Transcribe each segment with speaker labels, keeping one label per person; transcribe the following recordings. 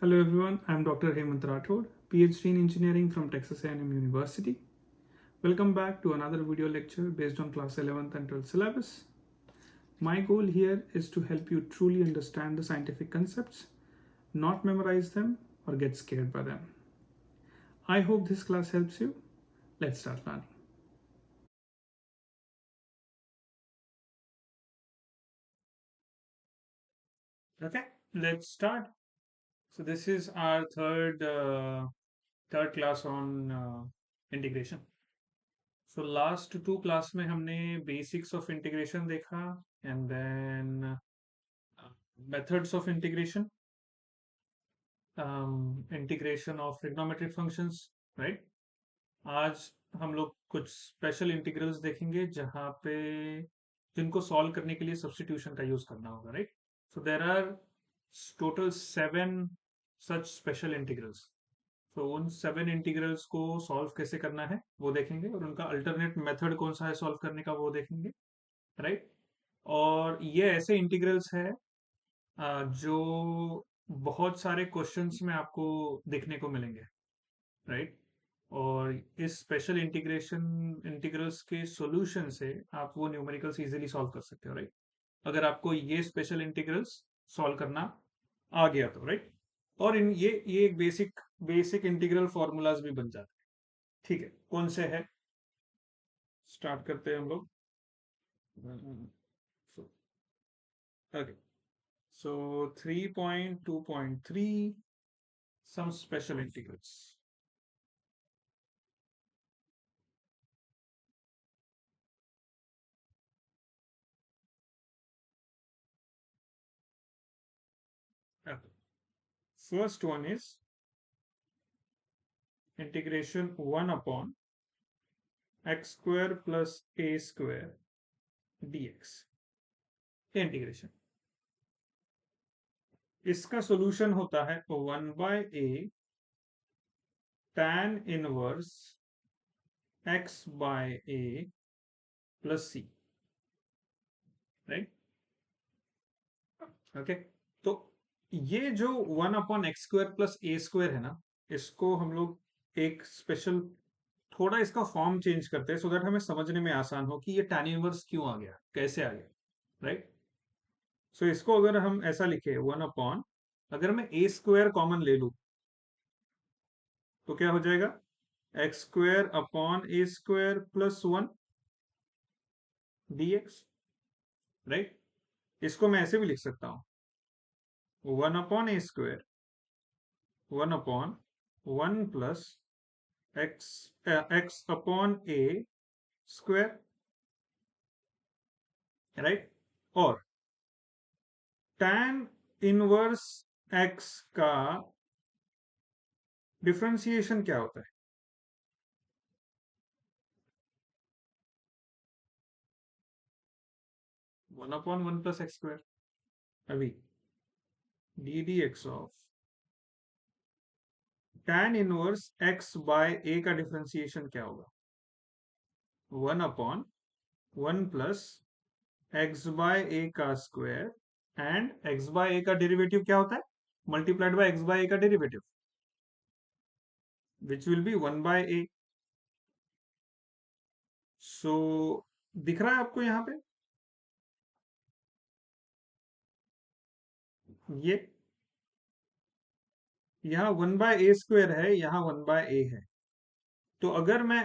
Speaker 1: Hello everyone, I am Dr. Hemant Rathod, PhD in Engineering from Texas A&M University. Welcome back to another video lecture based on class 11th and 12th syllabus. My goal here is to help you truly understand the scientific concepts, not memorize them or get scared by them. I hope this class helps you. Let's start learning. Okay, let's start. So this is our third class on integration. So last two class में हमने basics of integration देखा and then methods of integration, integration of trigonometric functions, right. आज हम लोग कुछ special integrals देखेंगे जहाँ पे जिनको सॉल्व करने के लिए सब्स्टिट्यूशन का यूज करना होगा, right. So there are total 7 such special integrals. तो उन 7 इंटीग्रल्स को सॉल्व कैसे करना है वो देखेंगे और उनका अल्टरनेट मेथड कौन सा है सॉल्व करने का वो देखेंगे, राइट. और ये ऐसे इंटीग्रल्स है जो बहुत सारे क्वेश्चंस में आपको देखने को मिलेंगे, राइट. और इस स्पेशल इंटीग्रल्स के सॉल्यूशन से आप वो न्यूमेरिकल्स इजीली सॉल्व कर सकते हो, राइट. अगर आपको ये स्पेशल इंटीग्रल्स सॉल्व करना आ गया तो, राइट. और इन ये एक बेसिक इंटीग्रल फॉर्मूलाज भी बन जाते हैं. ठीक है, कौन से है स्टार्ट करते हैं हम लोग. Okay, so 3.2.3 some special integrals. Okay. First one is integration 1 upon x square plus a square dx. Integration, इसका सॉल्यूशन होता है 1 by a tan inverse x by a plus c, right. Okay, तो ये जो 1 अपॉन एक्स स्क्वायर प्लस ए square है ना, इसको हम लोग एक स्पेशल थोड़ा इसका फॉर्म चेंज करते हैं सो दैट हमें समझने में आसान हो कि ये tan इनवर्स क्यों आ गया, कैसे आ गया, राइट. सो इसको अगर हम ऐसा लिखे 1 अपॉन, अगर मैं ए स्क्वायर कॉमन ले लू तो क्या हो जाएगा, x square upon a square plus 1 dx, right. इसको मैं ऐसे भी लिख सकता हूं 1 upon a square 1 upon 1 plus x upon a square, right. और tan इनवर्स x का डिफरेंशिएशन क्या होता है, 1 अपॉन 1 प्लस एक्स स्क्वायर. अभी d d x of tan inverse x bye a का डिफरेंशिएशन क्या होगा, 1 upon 1 plus x by a का square and x by a का डेरिवेटिव क्या होता है, multiplied by x by a का derivative which will be 1 by a. So दिख रहा है आपको यहां पे ये, यहाँ 1 बाय ए स्क्वायर है, यहाँ 1 बाय ए है. तो अगर मैं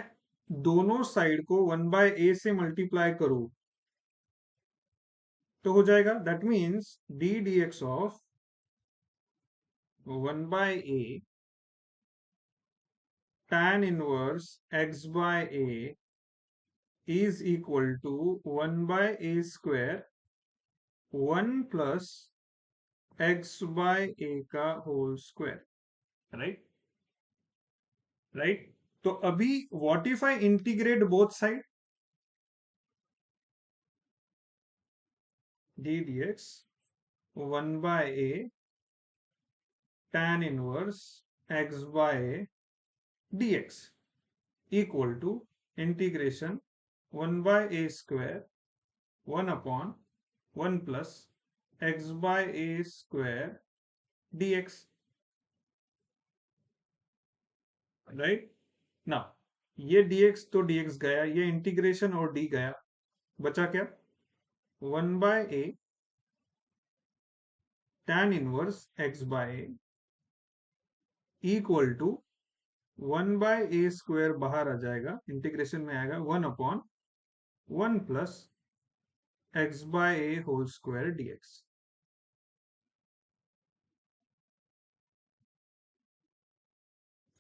Speaker 1: दोनों साइड को 1 बाय ए से मल्टीप्लाई करूं तो हो जाएगा, that means d d x of 1 by a tan inverse x by a is equal to 1 by a square 1 plus x by a का होल स्क्वायर, राइट. राइट, तो अभी what if I integrate both side, D d x 1 by a tan inverse x by a dx equal to integration 1 by a square 1 upon 1 plus x by a square dx. Right ना। ये dx तो dx गया, ये integration और d गया, बचा क्या? 1/a tan inverse x bye a equal to 1/a² बाहर आ जाएगा, इंटीग्रेशन में आएगा 1/1 प्लस x/a² dx।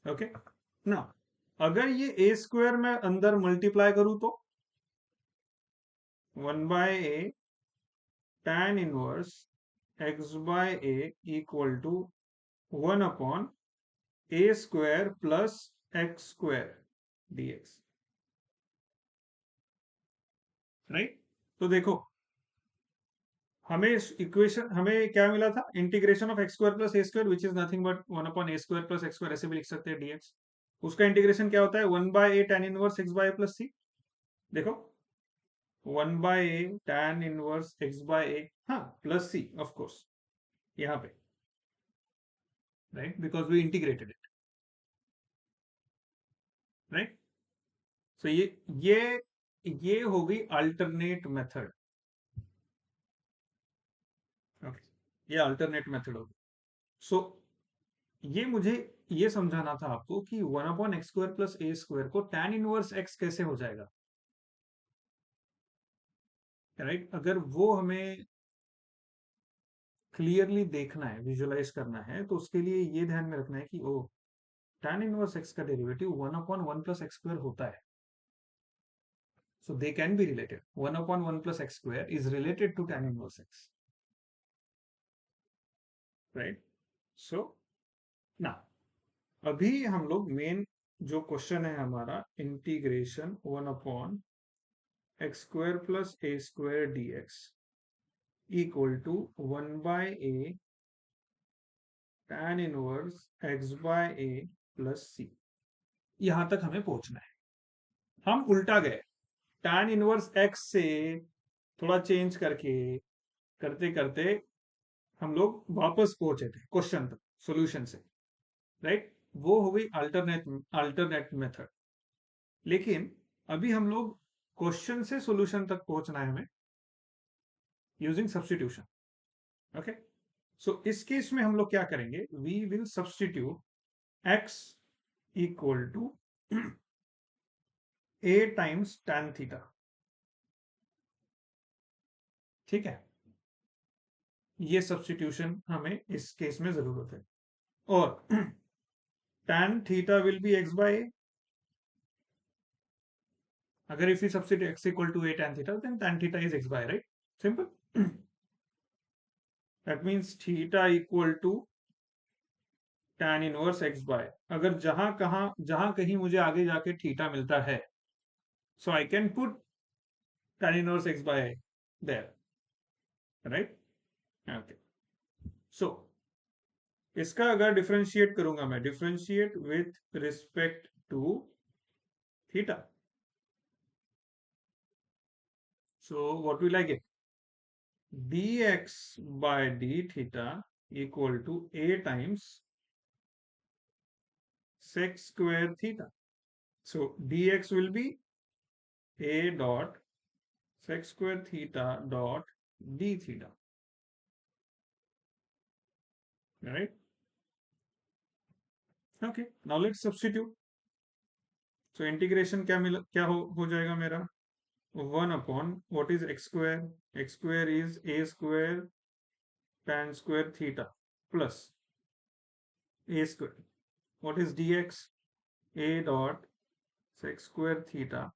Speaker 1: ओके ना। अगर ये a² में अंदर मल्टीप्लाई करूं तो 1/a tan inverse x/a equal to 1/a² plus x² dx। Right. तो देखो, हमें इक्वेशन हमें क्या मिला था? Integration of x² plus a² which is nothing but 1/a² plus x², ऐसे भी लिख सकते हैं dx। उसका इंटीग्रेशन क्या होता है? 1/a tan inverse x by plus c। देखो 1/a tan inverse x bye a, हाँ प्लस c ऑफ कोर्स यहाँ पे, right, because we integrated it, right. So ये हो गई अल्टरनेट मेथड। ओके, ये अल्टरनेट मेथड होगी। सो ये मुझे ये समझाना था आपको कि 1/x² प्लस a² को tan इनवर्स x कैसे हो जाएगा, राइट। अगर वो हमें क्लियरली देखना है, विजुअलाइज करना है, तो उसके लिए ये ध्यान में रखना है कि ओ tan इनवर्स x का डेरिवेटिव 1/1 प्लस x² होता है। So they can be related. 1/1 plus x² is related to tan inverse x, right? So now अभी हम लोग मेन जो क्वेश्चन है हमारा, integration 1/x² plus a² dx equal to 1/a tan inverse x bye a plus c। यहां तक हमें पहुंचना है। हम उल्टा गए, tan इनवर्स x से थोड़ा चेंज करके करते करते हम लोग वापस पहुंचे थे क्वेश्चन तक सॉल्यूशन से, राइट। वो हो गई अल्टरनेट मेथड। लेकिन अभी हम लोग क्वेश्चन से सॉल्यूशन तक पहुंचना है हमें यूजिंग सब्स्टिट्यूशन। ओके, सो इस केस में हम लोग क्या करेंगे? We will substitute x equal to a times tan theta. ठीक है, ये सब्स्टिट्यूशन हमें इस केस में जरूरत है। और tan theta will be x bye a। अगर if we substitute x equal to a tan theta, then tan theta is x by, right? Simple. That means theta equal to tan inverse x by। अगर जहां कहीं मुझे आगे जाके theta मिलता है, so I can put tan inverse x by there, right? Okay. So इसका अगर डिफरेंशिएट करूंगा मैं, differentiate with respect to theta, so what will I get? dx by d theta equal to a times sec square theta. So dx will be a dot sec square theta dot d theta, right? Okay, now let's substitute. So integration क्या हो जाएगा मेरा? 1/, what is x square? X square is a square tan square theta plus a square. What is dx? A dot sec square theta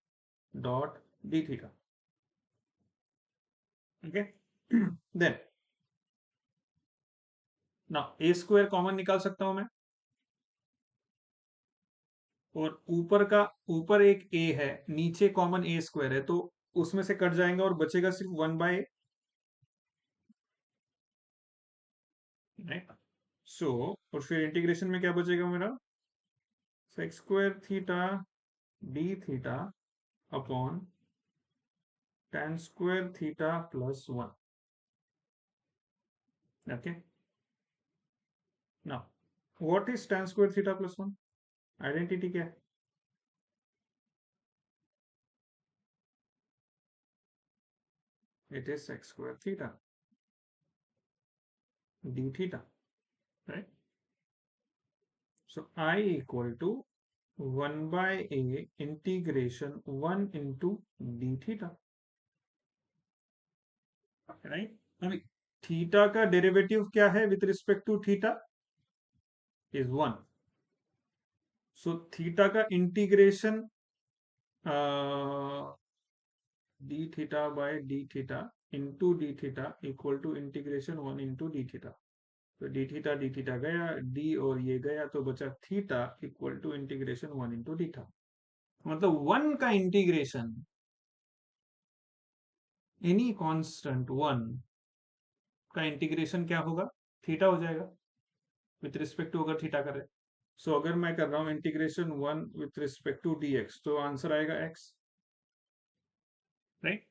Speaker 1: dot d theta. Okay. Then now a square common निकाल सकता हूं मैं, और ऊपर एक a है, नीचे common a² है, तो उसमें से कट जाएंगे और बचेगा सिर्फ 1/a, राइट। सो और फिर इंटीग्रेशन में क्या बचेगा मेरा? Sec square theta d theta upon tan square theta plus 1। Okay, now what is tan square theta plus 1? Identity क्या है? It is sec square theta d theta, right? So I equal to 1/a integration 1 into d theta, right? अभी theta का derivative क्या है with respect to theta? Is 1। So theta का integration d theta by d theta into d theta equal to integration 1 into d theta. तो d theta गया, d और ये गया, तो बचा theta equal to integration 1 into theta. मतलब 1 का इंटीग्रेशन एनी कांस्टेंट 1 का इंटीग्रेशन क्या होगा? थीटा हो जाएगा विथ रिस्पेक्ट टू अगर थीटा करे। सो अगर मैं कर रहा हूं integration 1 with respect to dx, तो आंसर आएगा x, right?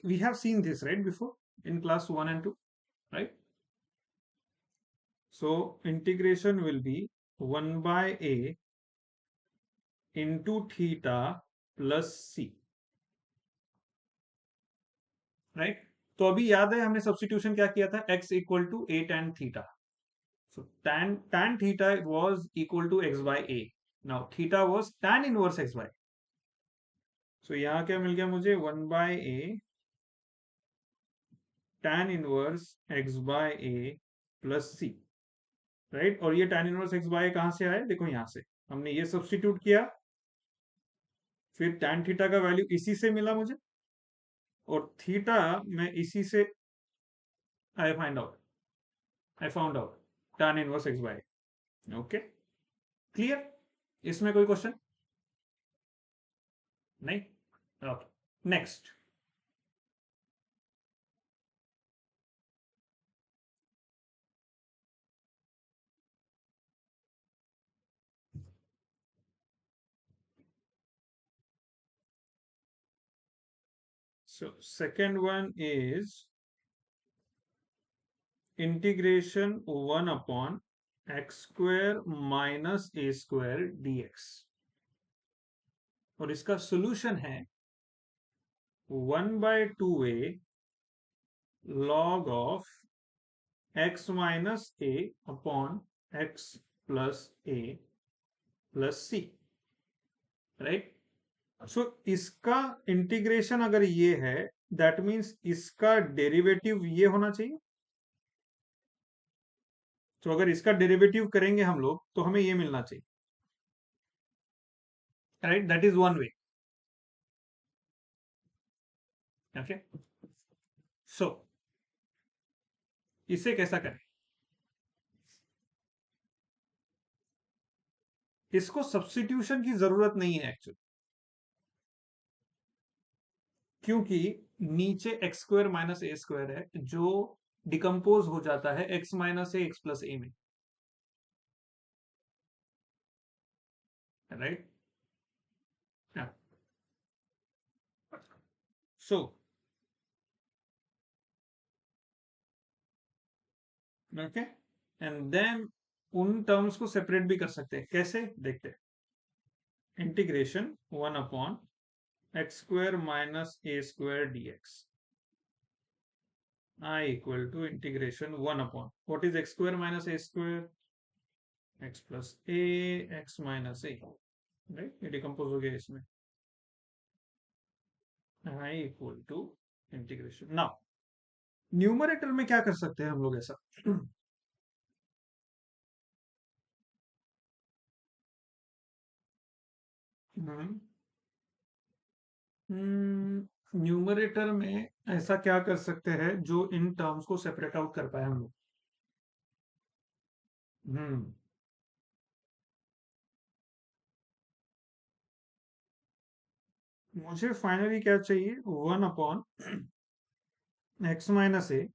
Speaker 1: We have seen this right before in class 1 and 2, right? So integration will be 1 by a into theta plus c, right? तो अभी याद है हमने सब्स्टिट्यूशन क्या किया था? x equal to a tan theta. So tan theta was equal to x by a. Now theta was tan inverse x by. So यहाँ क्या मिल गया मुझे? 1 by a tan inverse x by a plus c, right? और ये tan inverse x by a कहां से आया? देखो यहां से हमने ये सब्स्टिट्यूट किया, फिर tan थीटा का वैल्यू इसी से मिला मुझे, और थीटा मैं इसी से I found out tan inverse x by a। Okay, clear? इसमें कोई क्वेश्चन नहीं? Okay, next. So second one is integration 1 upon x square minus a square dx, और इसका सॉल्यूशन है 1/2a log of x minus a upon x plus a plus c, राइट? So इसका integration अगर ये है, दैट मीन्स इसका derivative ये होना चाहिए। तो अगर इसका डेरिवेटिव करेंगे हम लोग तो हमें ये मिलना चाहिए, right? That is one way. Okay, so इसे कैसा करें? इसको सब्स्टिट्यूशन की जरूरत नहीं है एक्चुअली, क्योंकि नीचे x square minus a square है जो डिकम्पोज हो जाता है x minus a x plus a में, right? So okay, and then उन टर्म्स को सेपरेट भी कर सकते हैं। कैसे? देखते हैं। Integration 1 upon x square minus a square dx, I equal to integration 1 upon what is x square minus a square? x plus a x minus a, right? ये डिकम्पोज हो गया इसमें। I equal to integration. Now numerator में क्या कर सकते हैं हम लोग ऐसा? न्यूमरेटर में ऐसा क्या कर सकते हैं जो इन टर्म्स को सेपरेट आउट कर पाए हम लोग? हम्म मुझे फाइनली क्या चाहिए? 1 अपॉन एक्स माइनस ए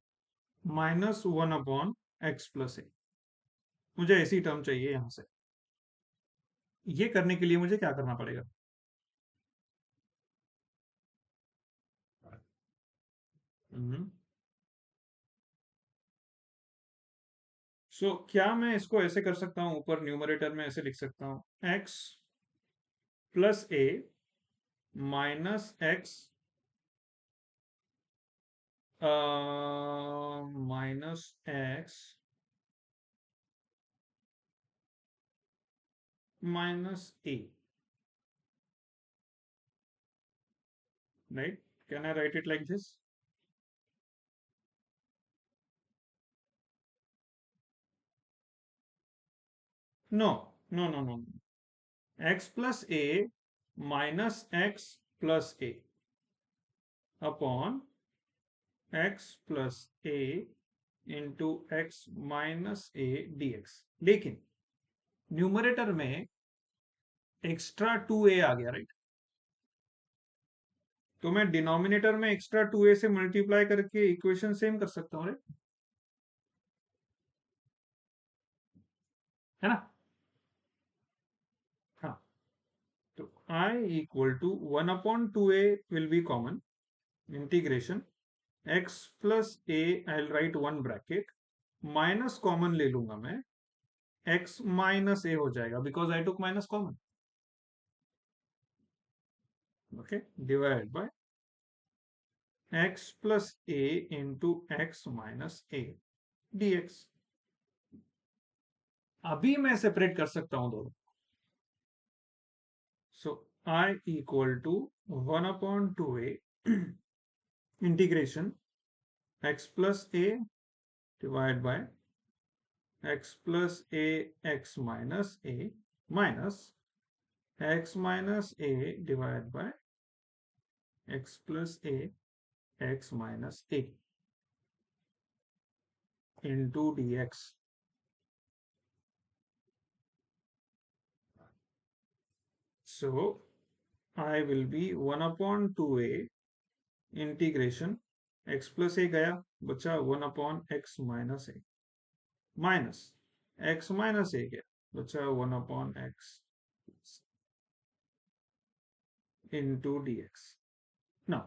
Speaker 1: माइनस 1 अपॉन एक्स प्लस ए। मुझे ऐसी टर्म चाहिए यहां से। ये करने के लिए मुझे क्या करना पड़ेगा? क्या मैं इसको ऐसे कर सकता हूं, ऊपर न्यूमरेटर में ऐसे लिख सकता हूं, x plus A minus x minus x minus A, right? Can I write it like this? No, no, no, no. X plus a minus x plus a upon x plus a into x minus a dx. लेकिन numerator में extra 2a आ गया, right? तो मैं denominator में extra 2a से multiply करके equation same कर सकता हूँ, राइट? है ना? हाँ, तो I equal to 1 upon 2a will be common, integration x plus a, I'll write one bracket, minus common ले लूंगा मैं, x माइनस a हो जाएगा because I took minus common, okay, divide by x plus a into x minus a dx. अभी मैं separate कर सकता हूं दोनों. So I equal to 1 upon 2a integration x plus a divide by x plus a x minus a minus x minus a divided by x plus a x minus a into dx. So I will be 1 upon 2a integration x plus a गया, बचा 1 upon x minus a minus x minus a गया, बचा 1 upon x into dx. Now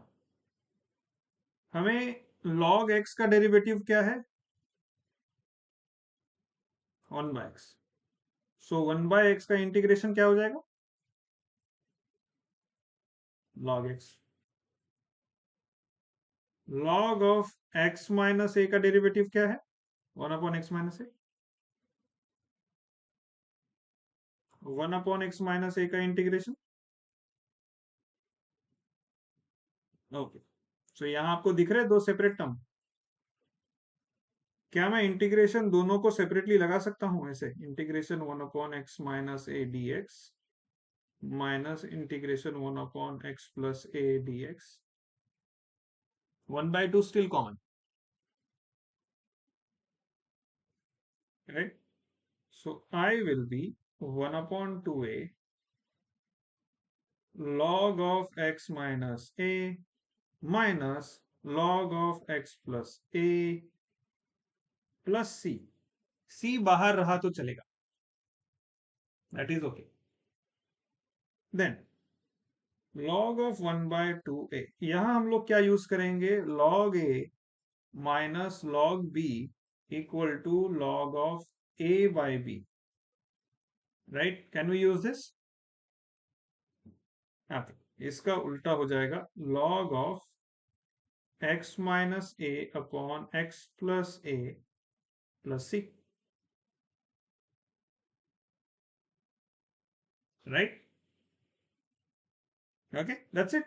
Speaker 1: हमें log x का derivative क्या है? 1 by x. So 1 by x का integration क्या हो जाएगा? log x. log of x minus a का डेरिवेटिव क्या है? 1 upon x minus a. 1 upon x minus a का इंटीग्रेशन, ओके. सो यहां आपको दिख रहे हैं दो सेपरेट टर्म. क्या मैं इंटीग्रेशन दोनों को सेपरेटली लगा सकता हूं ऐसे? Integration 1 upon x minus a dx minus integration 1 upon x plus a dx. 1 by 2 still common, right? So I will be 1 upon 2a log of x minus a minus log of x plus a plus c. c बाहर रहा तो चलेगा, that is okay. Then log of 1 by 2a, यहां हम लोग क्या use करेंगे? log a minus log b equal to log of a by b, right? Can we use this? okay. इसका उल्टा हो जाएगा log of x minus a upon x plus a plus c, right? Okay, that's it.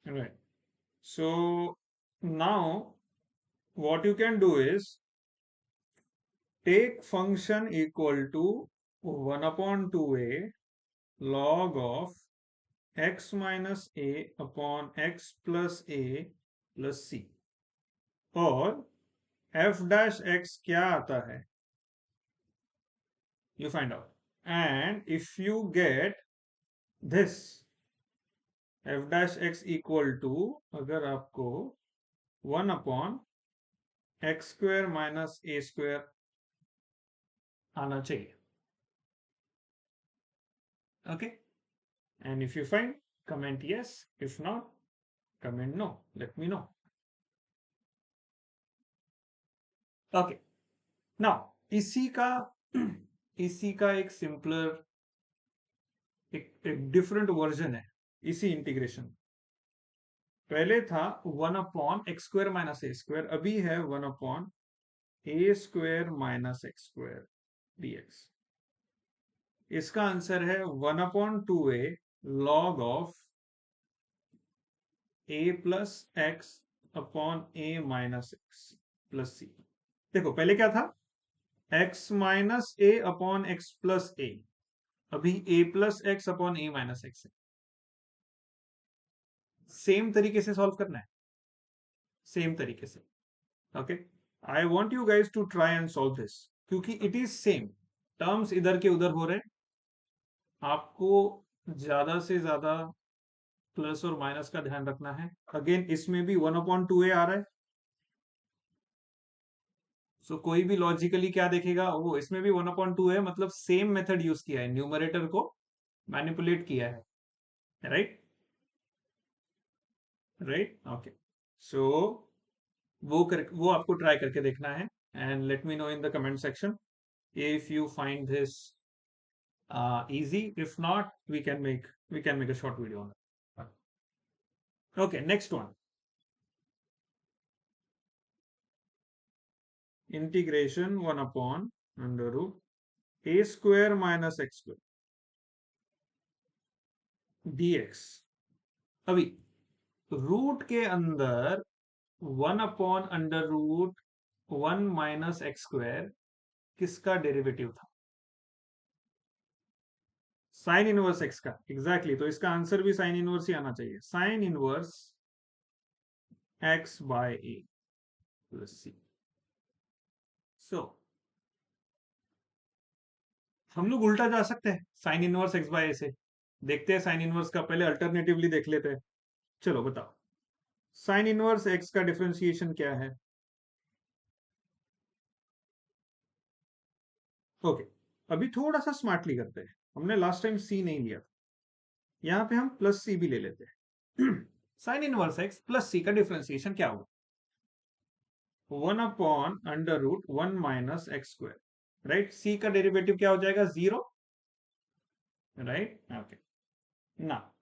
Speaker 1: Right. So now what you can do is take function equal to 1 upon 2a log of x minus a upon x plus a plus c, और f dash x क्या आता है? You find out. And if you get this f dash x equal to, अगर आपको 1 upon x square minus a square आना चाहिए, okay? And if you find, comment yes. If not, comment no. Let me know. Okay. Now इसी का इसी का एक simpler एक डिफरेंट वर्जन है इसी इंटीग्रेशन। पहले था 1/x² - a², अभी है 1/a² - x² dx। इसका आंसर है 1/2a log of a plus x upon a minus x plus c. देखो पहले क्या था, x minus a upon x plus a, अभी a plus x upon a minus x है। सेम तरीके से सॉल्व करना है, सेम तरीके से। Okay, I want you guys to try and solve this, क्योंकि इट इज सेम, टर्म्स इधर के उधर हो रहे हैं। आपको ज्यादा से ज्यादा प्लस और माइनस का ध्यान रखना है। अगेन इसमें भी 1/2a आ रहा है, सो कोई भी लॉजिकली क्या देखेगा, वो इसमें भी 1/2 है, मतलब सेम मेथड यूज किया है, न्यूमरेटर को मैनिपुलेट किया है। Right right okay. सो वो आपको ट्राई करके देखना है, and let me know in the comment section if you find this easy. If not, we can make a short video on it. Okay, next one. Integration 1/√a² - x² dx। अभी root के अंदर 1/√1 - किसका derivative था? Sign inverse x का। Exactly तो इसका answer भी sine inverse ही आना चाहिए, sign inverse x by a plus सी। सो हम लोग उल्टा जा सकते हैं साइन इनवर्स एक्स बाय ए से। देखते हैं साइन इनवर्स का, पहले अल्टरनेटिवली देख लेते हैं। चलो बताओ, साइन इनवर्स एक्स का डिफरेंशिएशन क्या है? ओके, अभी थोड़ा सा स्मार्टली करते हैं। हमने लास्ट टाइम सी नहीं लिया था, यहां पे हम प्लस सी भी ले लेते हैं। Sign inverse x plus c का डिफरेंशिएशन क्या होगा? 1/√1 - राइट। सी का डेरिवेटिव क्या हो जाएगा? 0। Right okay. ना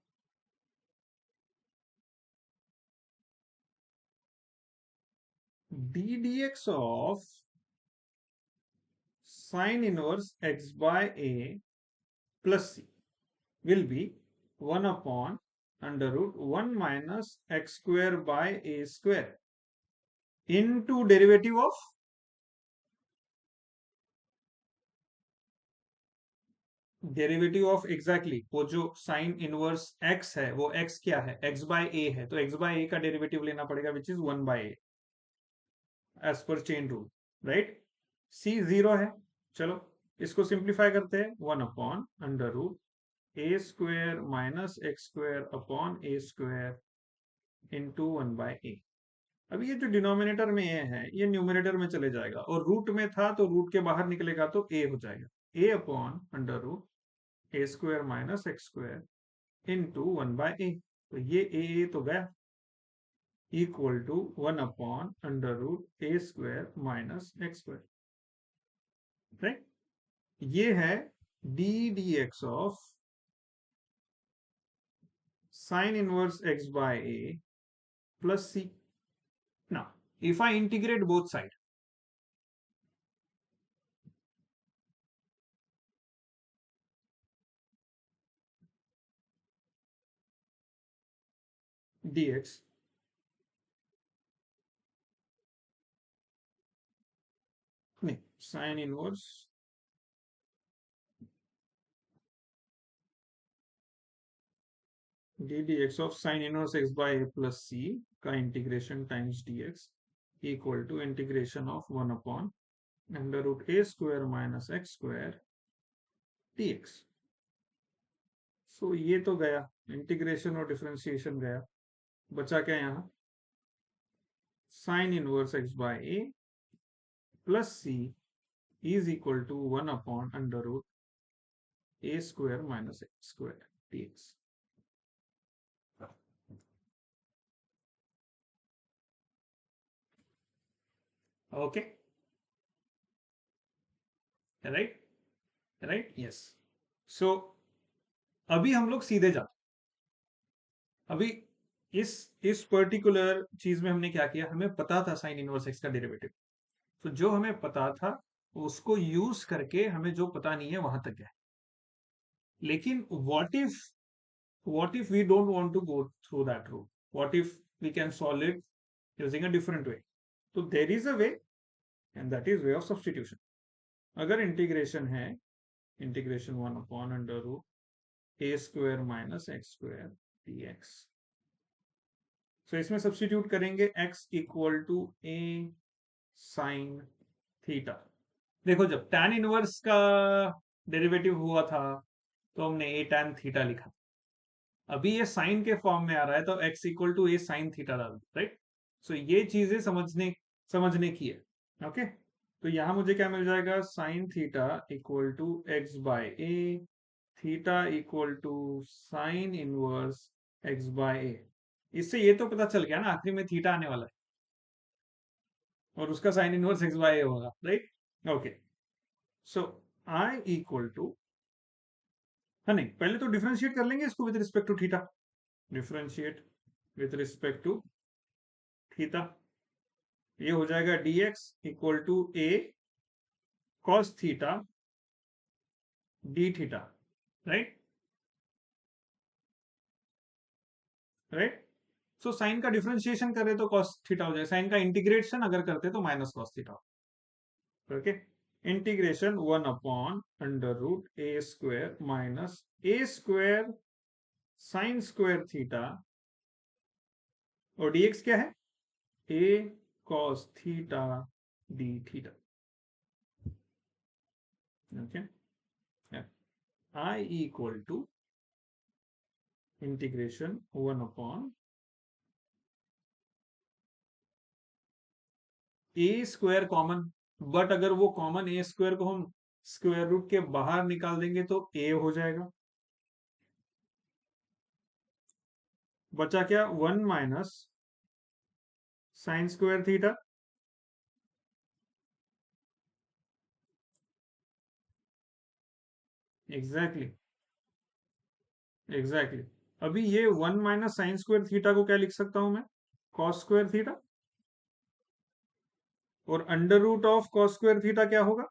Speaker 1: d d x of sin inverse x by a plus c will be 1/√1 minus x square by a square into derivative of exactly वो जो साइन इनवर्स x है, वो x क्या है? x बाय a है, तो x bye a का derivative लेना पड़ेगा, विच इज 1/a एज पर चेन रूल। राइट, c 0 है। चलो इसको सिंप्लीफाई करते हैं, 1/√a² minus x² upon a² into 1/a। अब ये जो डिनोमिनेटर में ए है, ये न्यूमरेटर में चले जाएगा, और रूट में था तो रूट के बाहर निकलेगा तो ए हो जाएगा, ए upon √a² minus x² into 1/a। तो ये ए तो गया, equal to 1/√a² minus x²। Right, ये है d d x of sine inverse x bye a plus c। Now if I integrate both sides, dx नहीं, sine inverse d d x of sine inverse x by a plus c का integration times d x equal to integration of 1/√a² minus x² dx। So ये तो गया, integration और differentiation गया, बचा क्या यहाँ? Sine inverse x by a plus c is equal to 1/√a² minus x² dx। Okay, right, right, yes. So अभी हम लोग सीधे जाते, अभी इस इस पर्टिकुलर चीज में हमने क्या किया, हमें पता था साइन इनवर्स एक्स का डेरिवेटिव, तो जो हमें पता था उसको यूज करके हमें जो पता नहीं है वहां तक गए। लेकिन what if we don't want to go through that route? What if we can solve it using a different way? So there is a way, and that is way of substitution. अगर integration है, integration one upon under root a square minus x square d x, so इसमें substitute करेंगे x equal to a sine theta. देखो जब tan inverse का derivative हुआ था तो हमने ए tan थीटा लिखा, अभी ये साइन के फॉर्म में आ रहा है तो x equal to a sine theta डाल, राइट। सो ये चीजें समझने की है, ओके। तो यहां मुझे क्या मिल जाएगा, sine theta equal to x by a, theta equal to sine inverse x by a. इससे ये तो पता चल गया ना आखिरी में थीटा आने वाला है और उसका sine inverse x by a होगा, right. Okay, so I equal to, हाँ नहीं, पहले तो डिफरेंशिएट कर लेंगे इसको with respect to theta, differentiate with respect to theta, ये हो जाएगा dx equal to a cos theta d theta, right, right. So sine का डिफरेंशिएशन करे तो कॉस थीटा हो जाएगा, साइन का इंटीग्रेशन अगर करते तो minus cos theta, okay. Integration one upon under root a square minus a square sine square theta, और dx क्या है, a cos theta d theta, okay. I equal to integration one upon a square common, but अगर वो common A square को हम square root के बाहर निकाल देंगे तो ए हो जाएगा, बचा क्या, one minus sine square theta, exactly, exactly. अभी ये one minus sine square theta को क्या लिख सकता हूं मैं, कॉस स्क्वायर थीटा, और under root of cos square theta क्या होगा,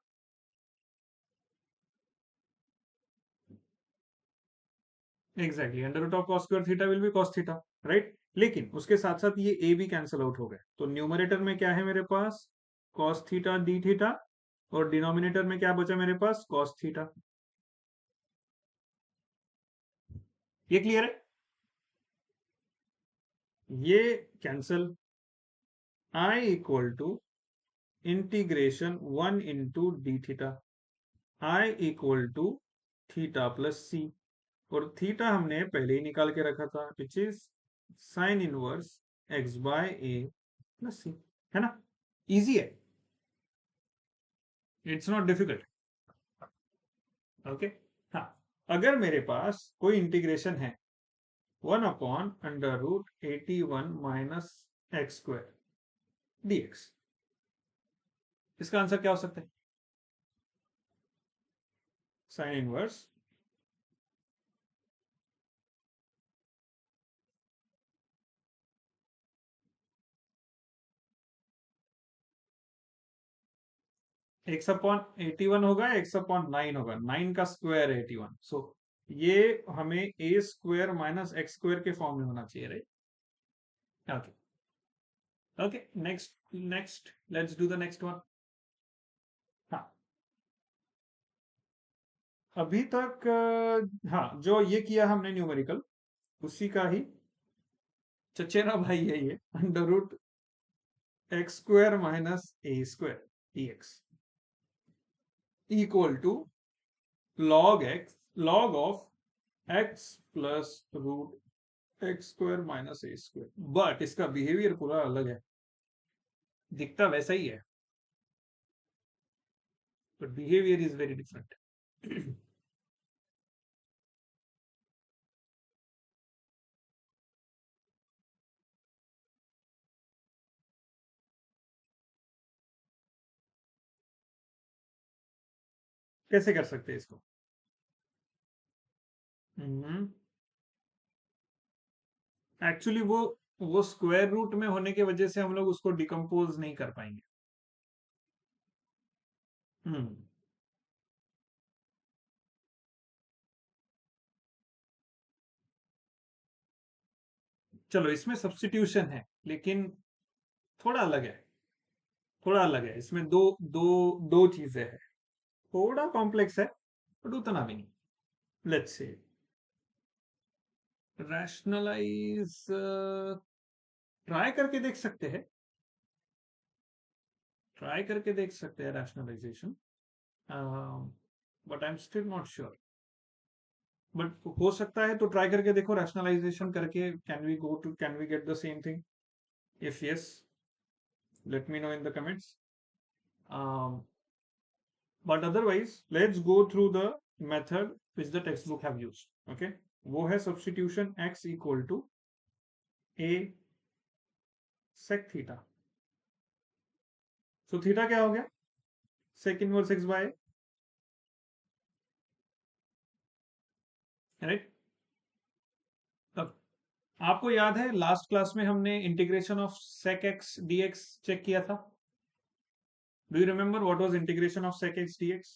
Speaker 1: exactly, under root of cos square theta will be cos theta, right. लेकिन उसके साथ साथ ये ए भी कैंसिल आउट हो गए, तो न्यूमरेटर में क्या है मेरे पास, कॉस थीटा डी थीटा, और डिनोमिनेटर में क्या बचा मेरे पास, कॉस थीटा। ये क्लियर है, ये cancel, I equal to integration one into d theta, I equal to theta plus c, और थीटा हमने पहले ही निकाल के रखा था which is sine inverse x by a plus c, है ना, इजी है, इट्स नॉट डिफिकल्ट, ओके। हाँ, अगर मेरे पास कोई इंटीग्रेशन है one upon under root 81 minus x square dx, इसका आंसर क्या हो सकता है, साइन इनवर्स एक्स अपॉन 81 होगा, एक्स अपॉन 9 होगा, 9 का स्क्वायर है 81, सो ये हमें ए स्क्वायर माइनस एक्स स्क्वायर के फॉर्म में होना चाहिए, right. Okay, okay, next, next, let's do the next one. हाँ, अभी तक हाँ, जो ये किया हमने न्यूमेरिकल, उसी का ही चचेरा भाई है ये, under root x square minus a square dx equal to log of x plus root x square minus a square, but इसका बिहेवियर पूरा अलग है, दिखता वैसा ही है but behaviour is very different. कैसे कर सकते हैं इसको? एक्चुअली वो स्क्वायर रूट में होने की वजह से हम लोग उसको डिकम्पोज नहीं कर पाएंगे। हम्म चलो, इसमें सब्स्टिट्यूशन है, लेकिन थोड़ा अलग है। थोड़ा अलग है, इसमें दो दो दो चीजें हैं। थोड़ा कॉम्प्लेक्स है, बट उतना भी नहीं। लेट्स से रैशनलाइज ट्राई करके देख सकते हैं। ट्राई करके देख सकते हैं rationalisation, but I am still not sure. But हो सकता है तो ट्राई करके देखो रैशनलाइजेशन करके। Can we get the same thing? If yes, let me know in the comments. Um, but otherwise, let's go through the method which the textbook have used. Okay, वो है substitution x equal to a sec theta. So theta क्या हो गया? Sec inverse x by a, right? अब आपको याद है last class में हमने integration of sec x dx check किया था? Do you remember what was integration of sec x dx?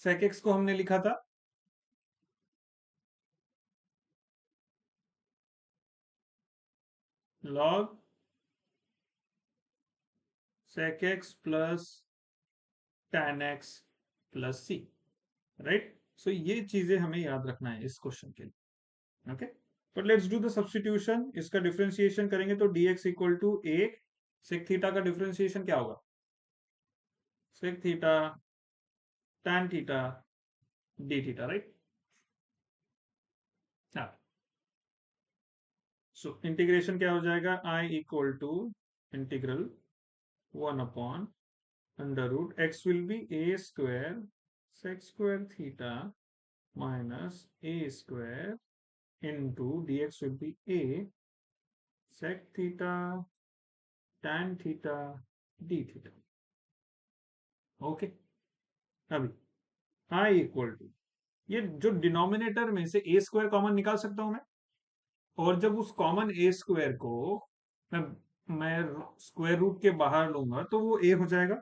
Speaker 1: sec x को हमने लिखा था log sec x plus tan x plus c, राइट? सो ये चीजें हमें याद रखना है इस क्वेश्चन के लिए। Okay, but let's do the substitution. इसका डिफरेंशिएशन करेंगे तो dx equal to a sec theta का डिफरेंशिएशन क्या होगा? Sec theta tan theta d theta, right? हाँ, सो इंटीग्रेशन क्या हो जाएगा? I equal to integral 1 upon under root x will be a square sec square theta minus a square into dx will be a sec theta tan theta d theta. Okay, अभी आई equal to, ये जो denominator में से ए square common निकाल सकता हूं मैं, और जब उस कॉमन ए स्क्वायर को मैं स्क्वायर रूट के बाहर लूंगा तो वो ए हो जाएगा।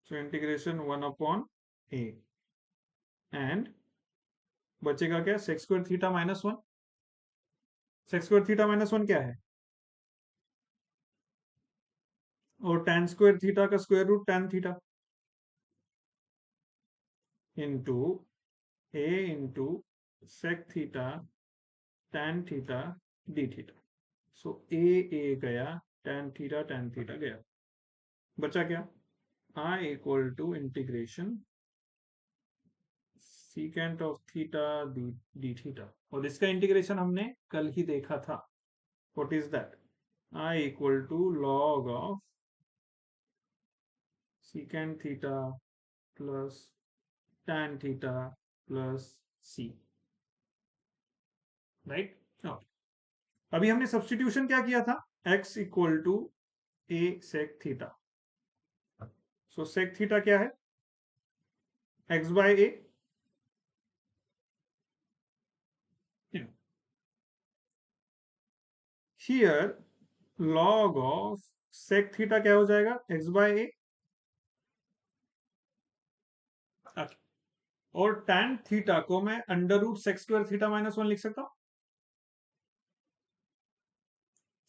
Speaker 1: So integration 1 upon a, and बचेगा क्या? Sec square theta minus 1। Sec square theta minus 1 क्या है? और tan स्क्वायर थीटा का square root tan theta into a into sec theta tan theta d theta. So a गया, tan theta गया, बचा क्या? I equal to integration secant of theta d theta. और इसका इंटीग्रेशन हमने कल ही देखा था। What is that? I equal to log of secant theta plus tan theta plus c, right? अभी हमने सब्स्टिट्यूशन क्या किया था? x equal to a sec theta. So sec theta क्या है? x by a। Here log of sec theta क्या हो जाएगा? x by a। और tan थीटा को मैं under root sec square theta minus 1 लिख सकता हूं।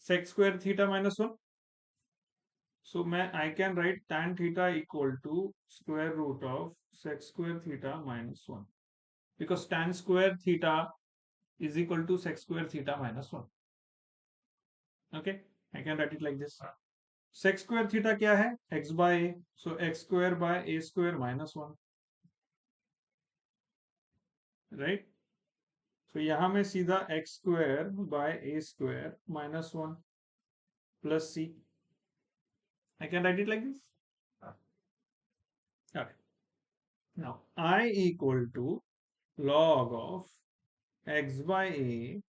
Speaker 1: Sec square theta minus 1। So मैं I can write tan theta equal to square root of sec square theta minus 1, because tan square theta is equal to sec square theta minus 1। Okay, I can write it like this. Sec square theta क्या है? x bye a, so x square by a square minus 1, right? तो यहां में सीधा x square by a square minus 1 plus c. I can write it like this. Okay. Now I equal to log of x by a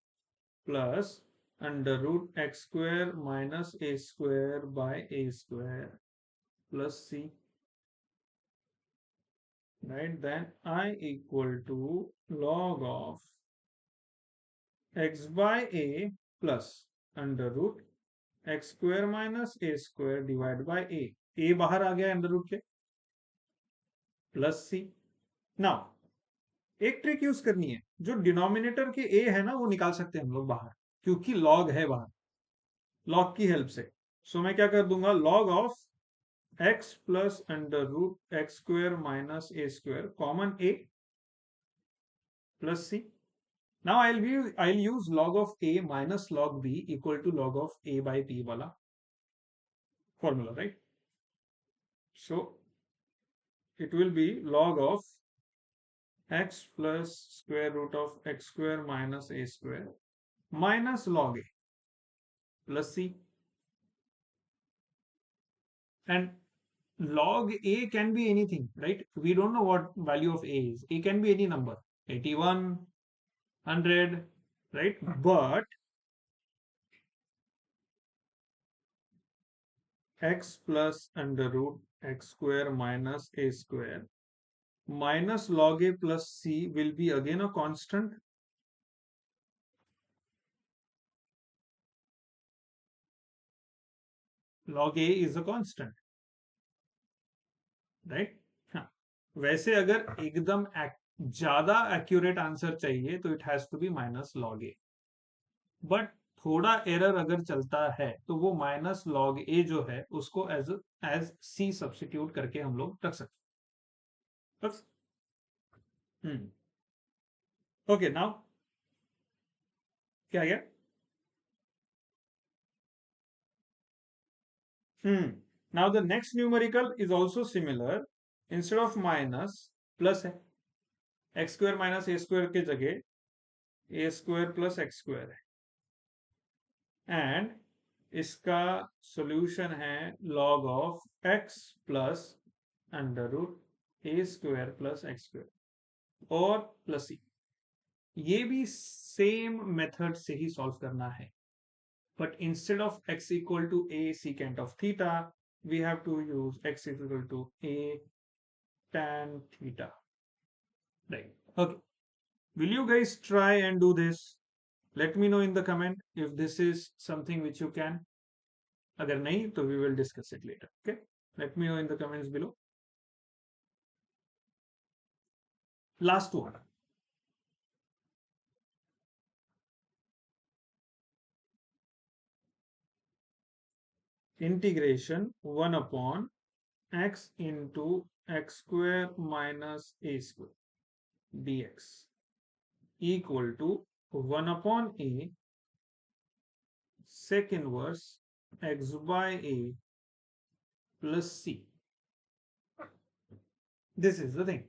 Speaker 1: plus under root x square minus a square by a square plus c, right? Then I equal to log of x by a plus under root x square minus a square divide by a बाहर आ गया under root के, plus c. Now एक trick use करनी है, जो denominator के ए है ना वो निकाल सकते हैं हम लोग बाहर, क्योंकि लॉग है बाहर, लॉग की हेल्प से। सो मैं क्या कर दूंगा, log of x plus under root x square minus a square common a plus c. Now I'll use log of a minus log b equal to log of a by p wala formula, right? So it will be log of x plus square root of x square minus a square minus log a plus c. And log a can be anything, right? We don't know what value of a is. A can be any number, 81, 100, right? But x plus under root x square minus a square minus log a plus c will be again a constant. Log a is a constant, right? हाँ. वैसे अगर एकदम ज्यादा accurate answer चाहिए तो it has to be minus log a, but थोड़ा error अगर चलता है तो वो माइनस लॉग ए जो है उसको एज सी सब्सटीट्यूट करके हम लोग रख सकते। ओके, नाउ क्या गया? Now the next numerical is also similar, instead of minus plus है, x square minus a square के जगह a square plus x square है, एंड इसका सॉल्यूशन है log of x plus under root a square plus x square और plus c. ये भी same method से ही सॉल्व करना है, but instead of x equal to a secant of theta, we have to use x equal to a tan theta, right? Okay, will you guys try and do this? Let me know in the comment if this is something which you can. Agar nahi to we will discuss it later. Okay, let me know in the comments below. Last one, integration 1 upon x into x square minus a square dx equal to 1 upon a sec inverse x by a plus c. This is the thing.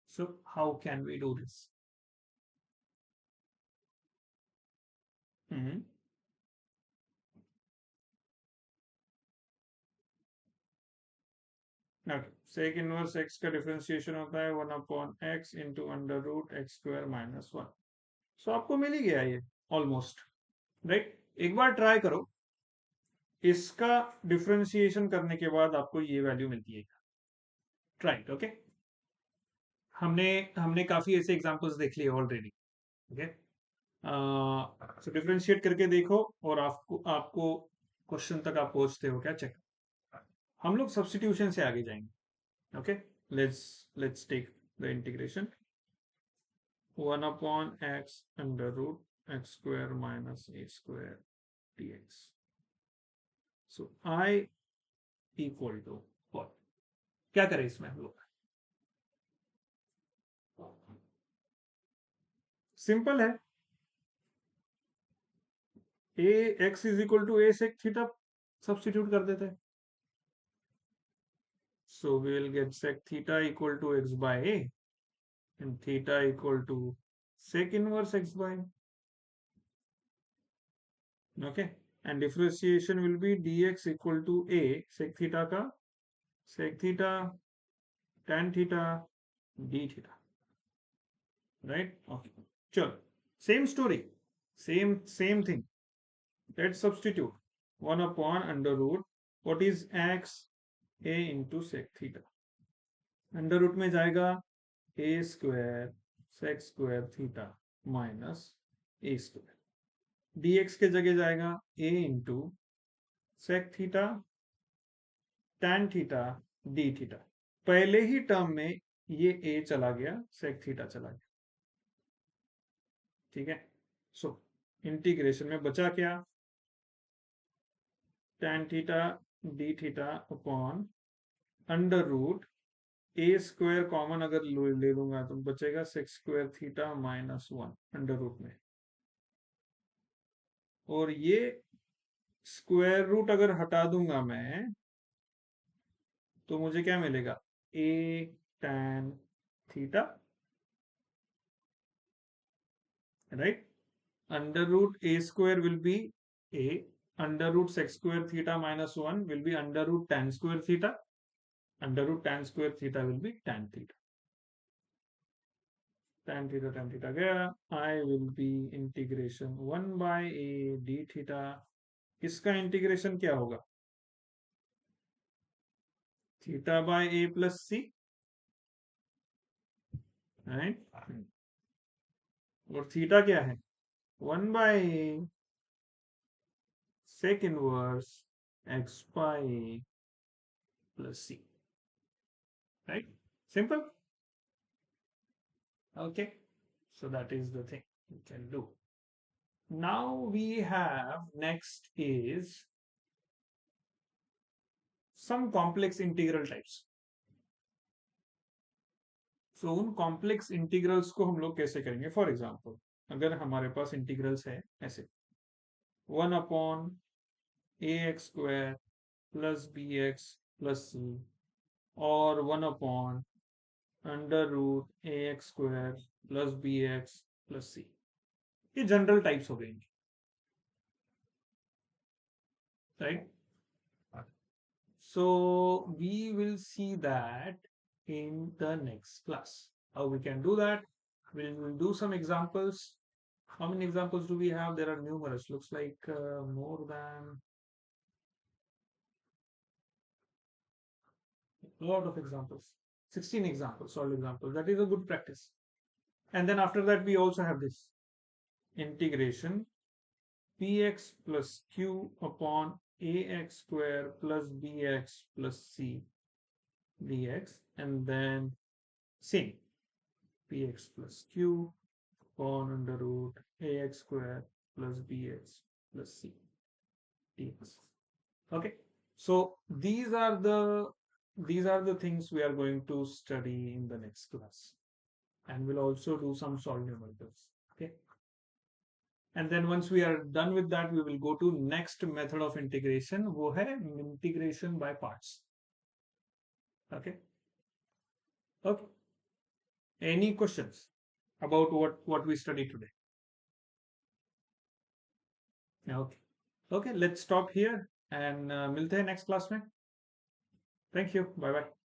Speaker 1: So how can we do this? Okay. Sec inverse x का differentiation होता है 1 upon x into under root x square minus 1। So आपको मिल ही गया ये almost, right? एक बार try करो, इसका डिफरेंशिएशन करने के बाद आपको ये वैल्यू मिलती है, राइट? ओके, हमने हमने काफी ऐसे एग्जांपल्स देख लिए ऑलरेडी। ओके, सो डिफरेंशिएट करके देखो और आपको आपको क्वेश्चन तक आप पहुंचते हो क्या, चेक। हम लोग सब्स्टिट्यूशन से आगे जाएंगे। Okay, let's take the integration 1 upon x under root x square minus a square dx. So I equal to what? क्या करें इसमें हम लोग? सिंपल है, a x is equal to a sec theta substitute कर देते हैं। So we will get sec theta equal to x by a and theta equal to sec inverse x by a. Okay, and differentiation will be dx equal to a sec theta का sec theta tan theta d theta, राइट? Okay, चलो, same story, same thing. Let's substitute 1/√. What is x? a into sec theta. Under root में जाएगा a square sec square theta minus a square. dx के जगह जाएगा a into sec theta tan theta d theta. पहले ही term में ये a चला गया, सेक थीटा चला गया. ठीक है. सो इंटीग्रेशन में बचा क्या? tan theta d theta upon under root a square common अगर ले लूंगा तो बचेगा sec square theta minus 1 under root में. और ये स्क्वायर रूट अगर हटा दूंगा मैं तो मुझे क्या मिलेगा? A tan theta, right? Under root a square will be a, under root sec square theta minus 1 will be under root tan square theta, under root tan square theta will be tan theta. tan theta गया. I will be integration 1/a d theta. इसका integration क्या होगा? Theta by a plus c, right? और theta क्या है? 1/a sec inverse x by a plus c, right? Simple. Okay, so that is the thing we can do. Now we have next is some complex integral types. So उन complex integrals को हम लोग कैसे करेंगे? For example, अगर हमारे पास integrals है ऐसे 1/ax² plus bx plus c और 1/√ax² plus bx plus c. ये जनरल टाइप्स हो गएंगे, right? So we will see that in the next class. How we can do that? We'll do some examples. How many examples do we have? There are numerous. Looks like more than a lot of examples. 16 examples, solid examples. That is a good practice. And then after that, we also have this integration px plus q upon ax² plus bx plus c dx, and then same px plus q upon under root ax² plus bx plus c dx. Okay, so these are the things we are going to study in the next class, and we'll also do some solved numericals. Okay, and then once we are done with that, we will go to next method of integration, वो है integration by parts. Okay, okay. Any questions about what we studied today? Okay, okay. Let's stop here and मिलते हैं next class में. Thank you. Bye bye.